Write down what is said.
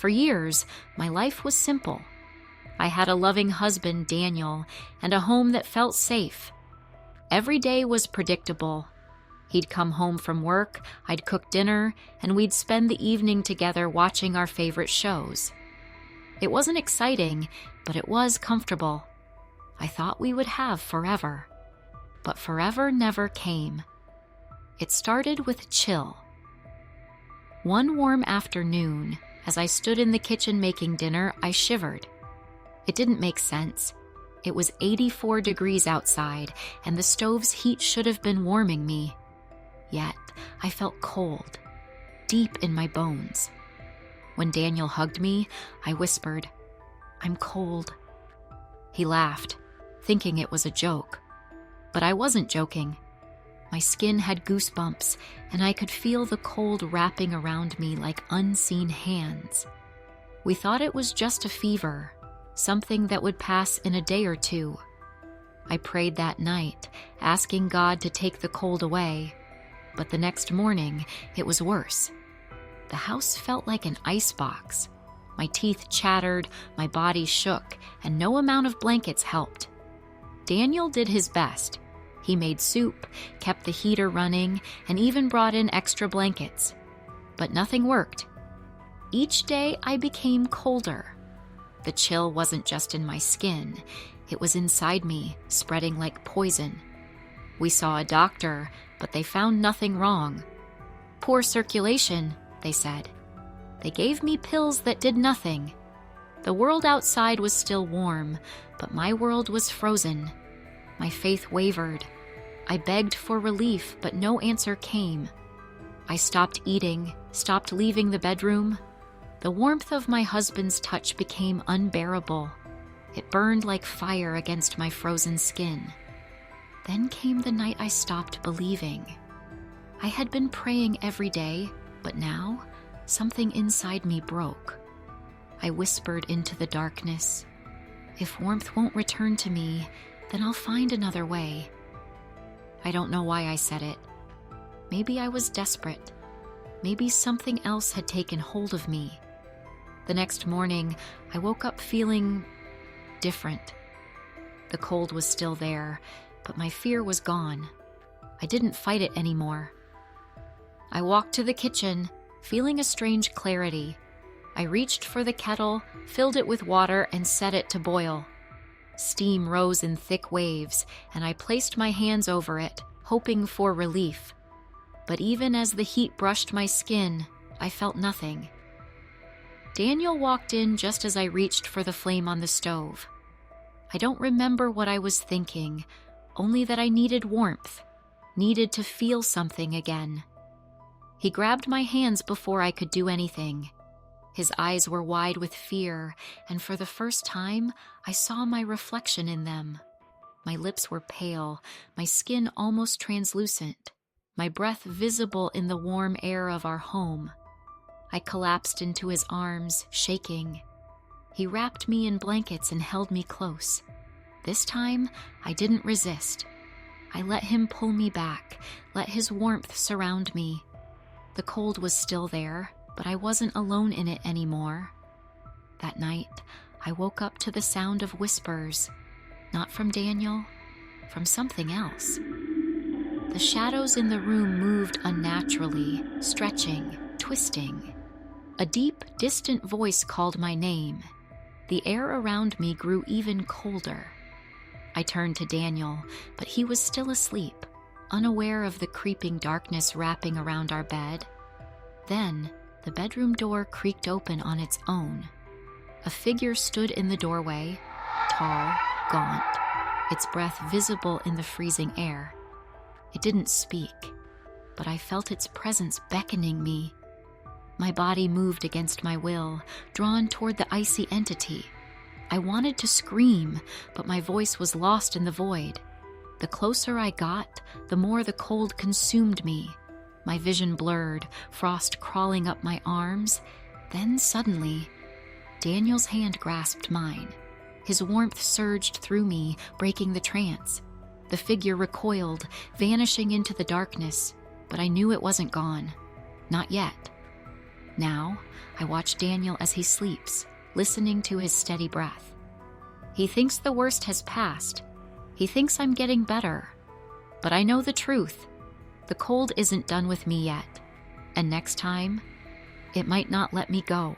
For years, my life was simple. I had a loving husband, Daniel, and a home that felt safe. Every day was predictable. He'd come home from work, I'd cook dinner, and we'd spend the evening together watching our favorite shows. It wasn't exciting, but it was comfortable. I thought we would have forever. But forever never came. It started with a chill. One warm afternoon, as I stood in the kitchen making dinner, I shivered. It didn't make sense. It was 84 degrees outside, and the stove's heat should have been warming me. Yet, I felt cold, deep in my bones. When Daniel hugged me, I whispered, "I'm cold." He laughed, thinking it was a joke. But I wasn't joking. My skin had goosebumps, and I could feel the cold wrapping around me like unseen hands. We thought it was just a fever, something that would pass in a day or two. I prayed that night, asking God to take the cold away. But the next morning, it was worse. The house felt like an icebox. My teeth chattered, my body shook, and no amount of blankets helped. Daniel did his best. He made soup, kept the heater running, and even brought in extra blankets. But nothing worked. Each day, I became colder. The chill wasn't just in my skin. It was inside me, spreading like poison. We saw a doctor, but they found nothing wrong. Poor circulation, they said. They gave me pills that did nothing. The world outside was still warm, but my world was frozen. My faith wavered. I begged for relief, but no answer came. I stopped eating, stopped leaving the bedroom. The warmth of my husband's touch became unbearable. It burned like fire against my frozen skin. Then came the night I stopped believing. I had been praying every day, but now something inside me broke. I whispered into the darkness, "If warmth won't return to me, then I'll find another way." I don't know why I said it. Maybe I was desperate. Maybe something else had taken hold of me. The next morning, I woke up feeling different. The cold was still there, but my fear was gone. I didn't fight it anymore. I walked to the kitchen, feeling a strange clarity. I reached for the kettle, filled it with water, and set it to boil. Steam rose in thick waves, and I placed my hands over it, hoping for relief. But even as the heat brushed my skin, I felt nothing. Daniel walked in just as I reached for the flame on the stove. I don't remember what I was thinking, only that I needed warmth, needed to feel something again. He grabbed my hands before I could do anything. His eyes were wide with fear, and for the first time, I saw my reflection in them. My lips were pale, my skin almost translucent, my breath visible in the warm air of our home. I collapsed into his arms, shaking. He wrapped me in blankets and held me close. This time, I didn't resist. I let him pull me back, let his warmth surround me. The cold was still there, but I wasn't alone in it anymore. That night, I woke up to the sound of whispers, not from Daniel, from something else. The shadows in the room moved unnaturally, stretching, twisting. A deep, distant voice called my name. The air around me grew even colder. I turned to Daniel, but he was still asleep, unaware of the creeping darkness wrapping around our bed. Then, the bedroom door creaked open on its own. A figure stood in the doorway, tall, gaunt, its breath visible in the freezing air. It didn't speak, but I felt its presence beckoning me. My body moved against my will, drawn toward the icy entity. I wanted to scream, but my voice was lost in the void. The closer I got, the more the cold consumed me. My vision blurred, frost crawling up my arms. Then suddenly, Daniel's hand grasped mine. His warmth surged through me, breaking the trance. The figure recoiled, vanishing into the darkness, but I knew it wasn't gone. Not yet. Now, I watch Daniel as he sleeps, listening to his steady breath. He thinks the worst has passed. He thinks I'm getting better. But I know the truth. The cold isn't done with me yet. And next time, it might not let me go.